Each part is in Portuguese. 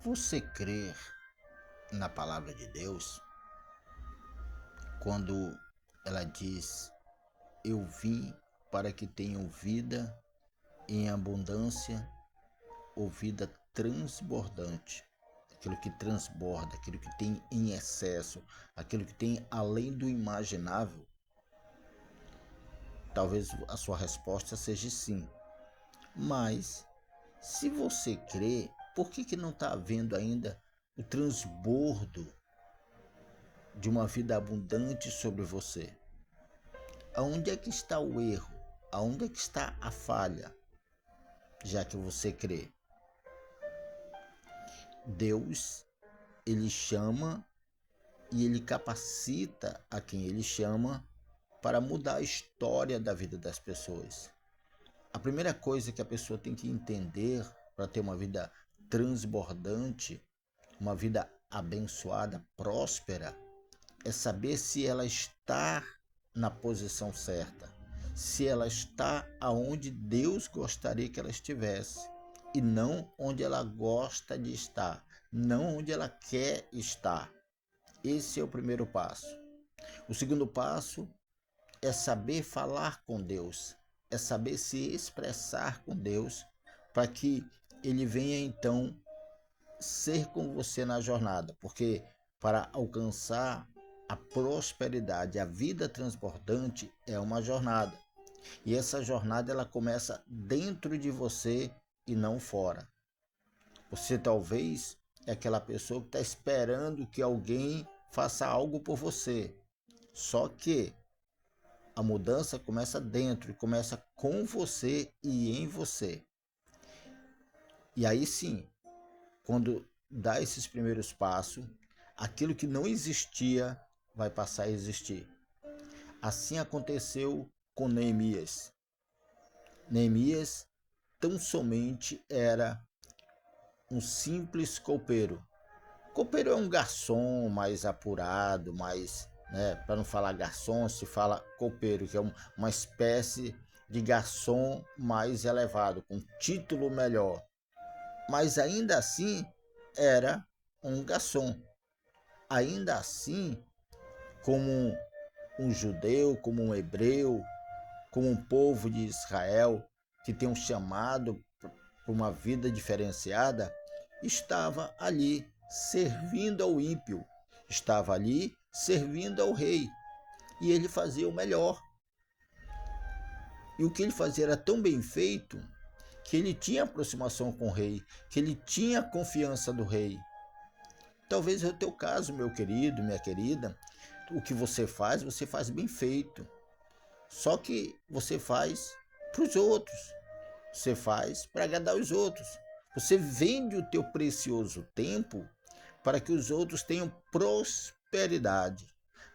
você crer na palavra de Deus, quando ela diz: Eu vim para que tenham vida em abundância ou vida transbordante, aquilo que transborda, aquilo que tem em excesso, aquilo que tem além do imaginável, talvez a sua resposta seja sim. Mas, se você crê, por que não está havendo ainda o transbordo de uma vida abundante sobre você? Aonde é que está o erro? Aonde é que está a falha? Já que você crê. Deus, ele chama e ele capacita a quem ele chama para mudar a história da vida das pessoas. A primeira coisa que a pessoa tem que entender para ter uma vida transbordante, uma vida abençoada, próspera, é saber se ela está na posição certa, se ela está aonde Deus gostaria que ela estivesse e não onde ela gosta de estar, não onde ela quer estar. Esse é o primeiro passo. O segundo passo é saber falar com Deus, é saber se expressar com Deus para que ele venha então ser com você na jornada, porque para alcançar a prosperidade, a vida transbordante é uma jornada. E essa jornada ela começa dentro de você e não fora. Você talvez é aquela pessoa que está esperando que alguém faça algo por você. Só que a mudança começa dentro, começa com você e em você. E aí sim, quando dá esses primeiros passos, aquilo que não existia vai passar a existir. Assim aconteceu com Neemias. Neemias tão somente era um simples copeiro. Copeiro é um garçom mais apurado, mais, para não falar garçom, se fala copeiro, que é uma espécie de garçom mais elevado, com título melhor. Mas ainda assim era um garçom. Ainda assim, como um judeu, como um hebreu, como um povo de Israel que tem um chamado para uma vida diferenciada, estava ali servindo ao ímpio, estava ali servindo ao rei, e ele fazia o melhor. E o que ele fazia era tão bem feito que ele tinha aproximação com o rei, que ele tinha a confiança do rei. Talvez é o teu caso, meu querido, minha querida. O que você faz bem feito. Só que você faz para os outros. Você faz para agradar os outros. Você vende o teu precioso tempo para que os outros tenham prosperidade,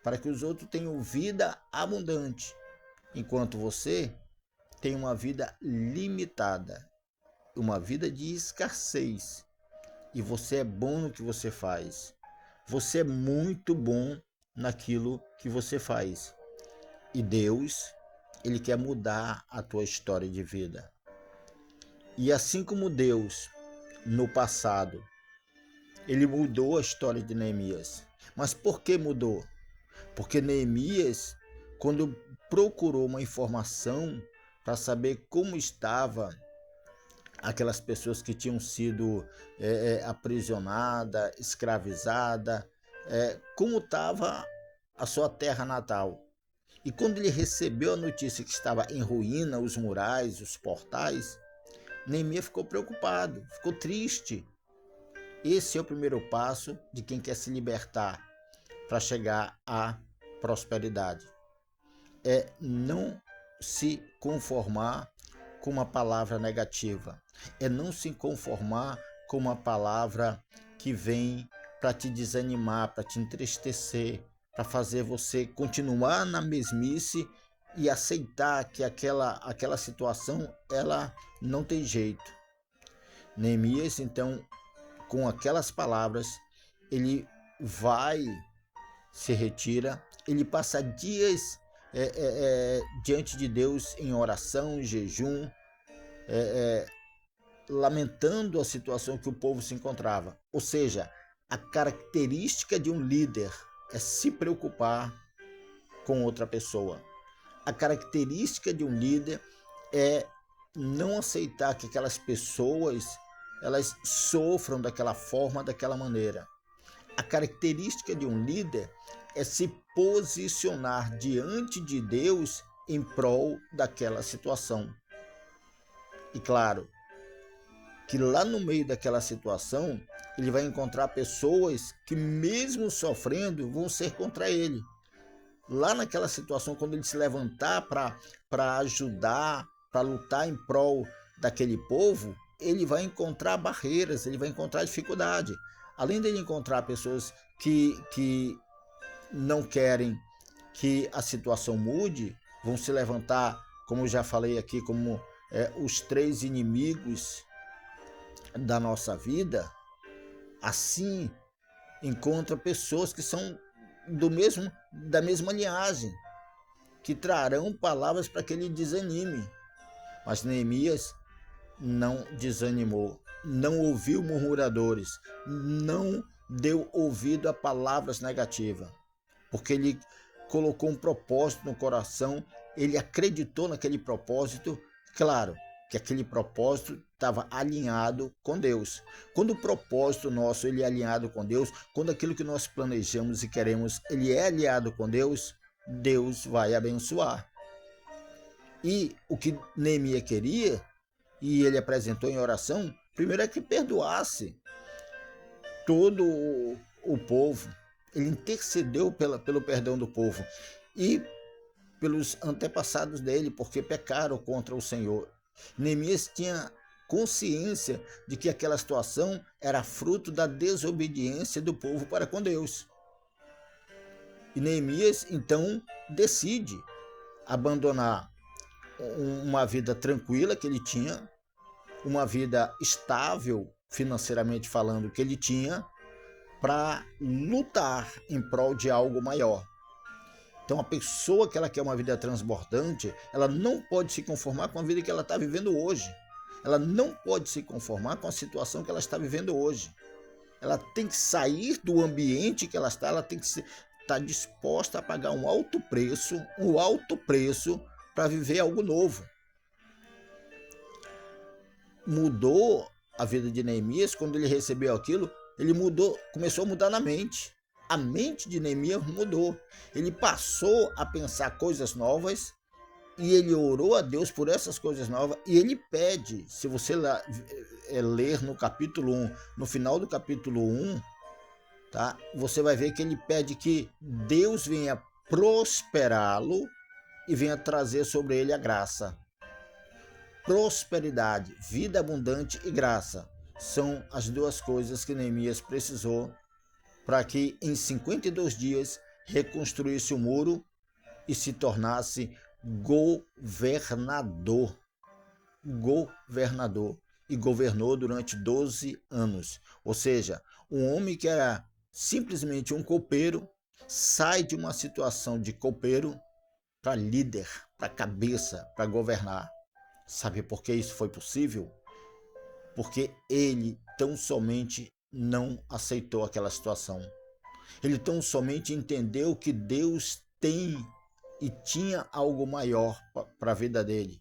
para que os outros tenham vida abundante, enquanto você tem uma vida limitada, uma vida de escassez. E você é bom no que você faz. Você é muito bom naquilo que você faz. E Deus, ele quer mudar a tua história de vida. E assim como Deus, no passado, ele mudou a história de Neemias. Mas por que mudou? Porque Neemias, quando procurou uma informação para saber como estava aquelas pessoas que tinham sido aprisionadas, escravizadas, como estava a sua terra natal. E quando ele recebeu a notícia que estava em ruína os murais, os portais, Neemias ficou preocupado, ficou triste. Esse é o primeiro passo de quem quer se libertar para chegar à prosperidade. É não se conformar com uma palavra negativa. É não se conformar com uma palavra que vem para te desanimar, para te entristecer, para fazer você continuar na mesmice e aceitar que aquela situação ela não tem jeito. Neemias, então, com aquelas palavras, ele se retira, ele passa dias diante de Deus em oração, em jejum, lamentando a situação que o povo se encontrava. Ou seja, a característica de um líder é se preocupar com outra pessoa. A característica de um líder é não aceitar que aquelas pessoas elas sofram daquela forma, daquela maneira. A característica de um líder é se posicionar diante de Deus em prol daquela situação. E claro, que lá no meio daquela situação, ele vai encontrar pessoas que mesmo sofrendo vão ser contra ele. Lá naquela situação, quando ele se levantar para ajudar, para lutar em prol daquele povo, ele vai encontrar barreiras, ele vai encontrar dificuldade. Além dele encontrar pessoas que não querem que a situação mude, vão se levantar, como eu já falei aqui, como os 3 inimigos da nossa vida. Assim, encontra pessoas que são da mesma linhagem, que trarão palavras para que ele desanime. Mas Neemias não desanimou, não ouviu murmuradores, não deu ouvido a palavras negativas, porque ele colocou um propósito no coração, ele acreditou naquele propósito, claro, que aquele propósito estava alinhado com Deus. Quando o propósito nosso ele é alinhado com Deus, quando aquilo que nós planejamos e queremos, ele é alinhado com Deus, Deus vai abençoar. E o que Neemias queria, e ele apresentou em oração, primeiro é que perdoasse todo o povo. Ele intercedeu pelo perdão do povo e pelos antepassados dele, porque pecaram contra o Senhor. Neemias tinha consciência de que aquela situação era fruto da desobediência do povo para com Deus. E Neemias, então, decide abandonar uma vida tranquila que ele tinha, uma vida estável financeiramente falando que ele tinha, para lutar em prol de algo maior. Então, a pessoa que ela quer uma vida transbordante, ela não pode se conformar com a vida que ela está vivendo hoje. Ela não pode se conformar com a situação que ela está vivendo hoje. Ela tem que sair do ambiente que ela está, ela tem que estar disposta a pagar um alto preço para viver algo novo. Mudou a vida de Neemias quando ele recebeu aquilo, ele começou a mudar na mente. A mente de Neemias mudou. Ele passou a pensar coisas novas e ele orou a Deus por essas coisas novas e ele pede, se você ler no capítulo 1, no final do capítulo 1, tá? Você vai ver que ele pede que Deus venha prosperá-lo e venha trazer sobre ele a graça. Prosperidade, vida abundante e graça são as 2 coisas que Neemias precisou para que em 52 dias reconstruísse o muro e se tornasse governador. E governou durante 12 anos. Ou seja, um homem que era simplesmente um copeiro sai de uma situação de copeiro para líder, para cabeça, para governar. Sabe por que isso foi possível? Porque ele tão somente não aceitou aquela situação. Ele tão somente entendeu que Deus tem e tinha algo maior para a vida dele.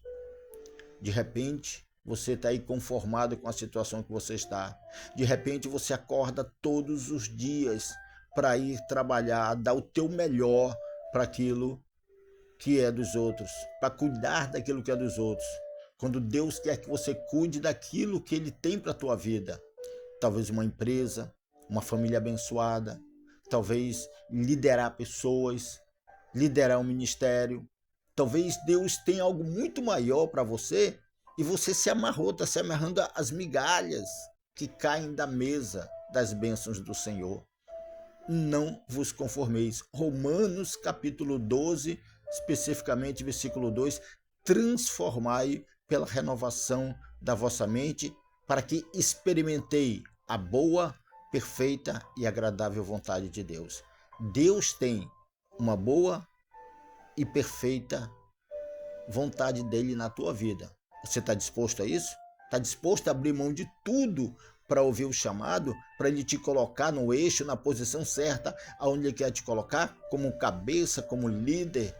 De repente, você está aí conformado com a situação que você está. De repente, você acorda todos os dias para ir trabalhar, dar o teu melhor para aquilo que é dos outros, para cuidar daquilo que é dos outros. Quando Deus quer que você cuide daquilo que Ele tem para a tua vida. Talvez uma empresa, uma família abençoada, talvez liderar pessoas, liderar um ministério. Talvez Deus tenha algo muito maior para você e você se amarrou, está se amarrando às migalhas que caem da mesa das bênçãos do Senhor. Não vos conformeis. Romanos capítulo 12, especificamente versículo 2, transformai pela renovação da vossa mente, para que experimentei a boa, perfeita e agradável vontade de Deus. Deus tem uma boa e perfeita vontade dele na tua vida. Você está disposto a isso? Está disposto a abrir mão de tudo para ouvir o chamado, para ele te colocar no eixo, na posição certa, aonde ele quer te colocar, como cabeça, como líder,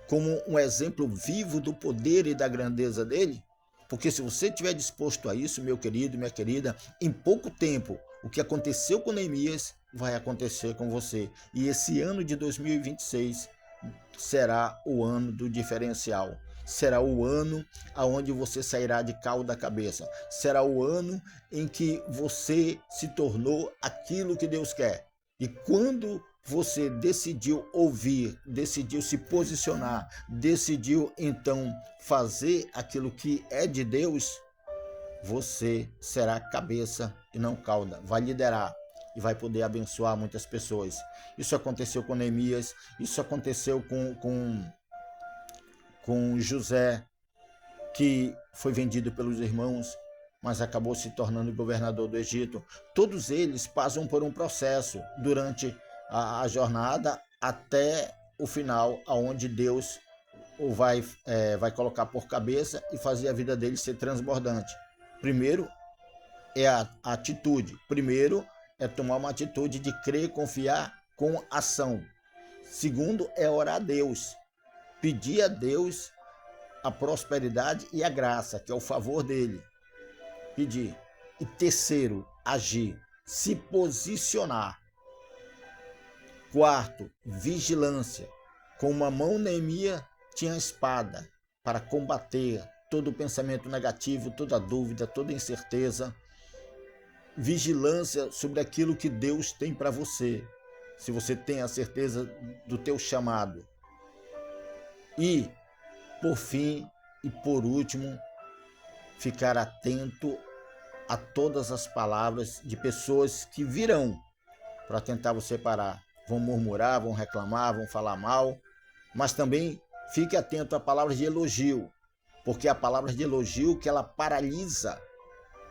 como um exemplo vivo do poder e da grandeza dele? Porque se você estiver disposto a isso, meu querido, minha querida, em pouco tempo, o que aconteceu com Neemias vai acontecer com você. E esse ano de 2026 será o ano do diferencial. Será o ano onde você sairá de cauda cabeça. Será o ano em que você se tornou aquilo que Deus quer. E quando você decidiu ouvir, decidiu se posicionar, decidiu então fazer aquilo que é de Deus, você será cabeça e não cauda. Vai liderar e vai poder abençoar muitas pessoas. Isso aconteceu com Neemias, isso aconteceu com José, que foi vendido pelos irmãos, mas acabou se tornando governador do Egito. Todos eles passam por um processo durante a jornada até o final, aonde Deus o vai colocar por cabeça e fazer a vida dele ser transbordante. Primeiro é a atitude. Primeiro é tomar uma atitude de crer, confiar com ação. Segundo é orar a Deus. Pedir a Deus a prosperidade e a graça, que é o favor dele. Pedir. E terceiro, agir. Se posicionar. Quarto, vigilância. Com uma mão Neemias tinha a espada para combater todo o pensamento negativo, toda dúvida, toda incerteza. Vigilância sobre aquilo que Deus tem para você. Se você tem a certeza do teu chamado. E, por fim e por último, ficar atento a todas as palavras de pessoas que virão para tentar você parar. Vão murmurar, vão reclamar, vão falar mal, mas também fique atento a palavras de elogio, porque a palavra de elogio que ela paralisa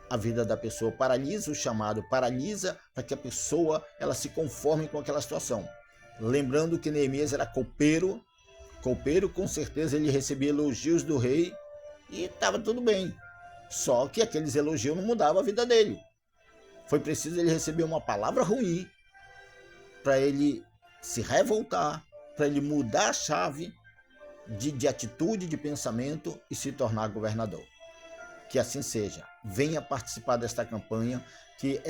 a vida da pessoa, paralisa o chamado, paralisa para que a pessoa ela se conforme com aquela situação. Lembrando que Neemias era copeiro, com certeza ele recebia elogios do rei e estava tudo bem. Só que aqueles elogios não mudavam a vida dele. Foi preciso ele receber uma palavra ruim para ele se revoltar, para ele mudar a chave de atitude, de pensamento e se tornar governador. Que assim seja. Venha participar desta campanha, que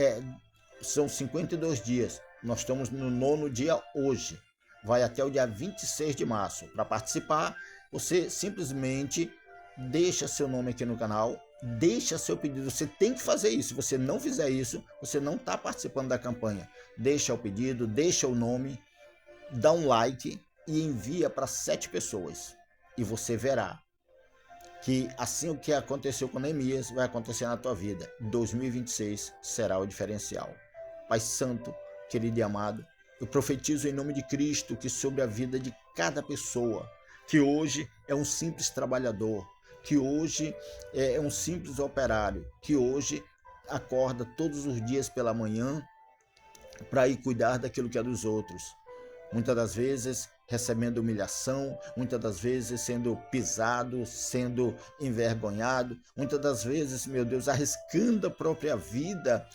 são 52 dias. Nós estamos no 9º dia hoje. Vai até o dia 26 de março. Para participar, você simplesmente deixa seu nome aqui no canal, deixa seu pedido. Você tem que fazer isso. Se você não fizer isso, você não está participando da campanha. Deixa o pedido, deixa o nome, dá um like e envia para 7 pessoas. E você verá que assim o que aconteceu com Neemias vai acontecer na tua vida. 2026 será o diferencial. Pai Santo, querido e amado, eu profetizo em nome de Cristo que sobre a vida de cada pessoa, que hoje é um simples trabalhador, que hoje é um simples operário, que hoje acorda todos os dias pela manhã para ir cuidar daquilo que é dos outros. Muitas das vezes recebendo humilhação, muitas das vezes sendo pisado, sendo envergonhado, muitas das vezes, meu Deus, arriscando a própria vida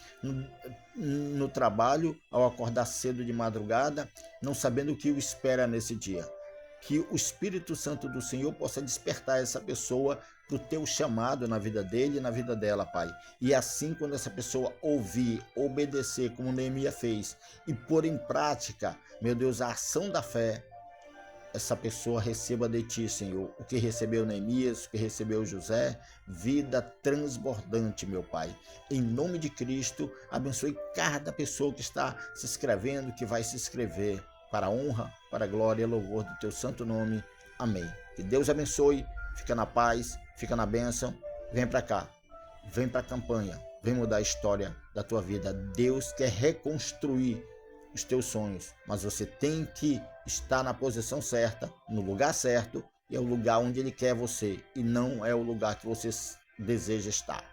no trabalho, ao acordar cedo de madrugada, não sabendo o que o espera nesse dia. Que o Espírito Santo do Senhor possa despertar essa pessoa para o teu chamado na vida dele e na vida dela, Pai. E assim, quando essa pessoa ouvir, obedecer, como Neemias fez, e pôr em prática, meu Deus, a ação da fé, essa pessoa receba de ti, Senhor, o que recebeu Neemias, o que recebeu José, vida transbordante, meu Pai. Em nome de Cristo, abençoe cada pessoa que está se inscrevendo, que vai se inscrever, para a honra, para a glória e louvor do teu santo nome. Amém. Que Deus abençoe, fica na paz, fica na bênção. Vem para cá, vem para a campanha, vem mudar a história da tua vida. Deus quer reconstruir os teus sonhos, mas você tem que estar na posição certa, no lugar certo, e é o lugar onde Ele quer você, e não é o lugar que você deseja estar.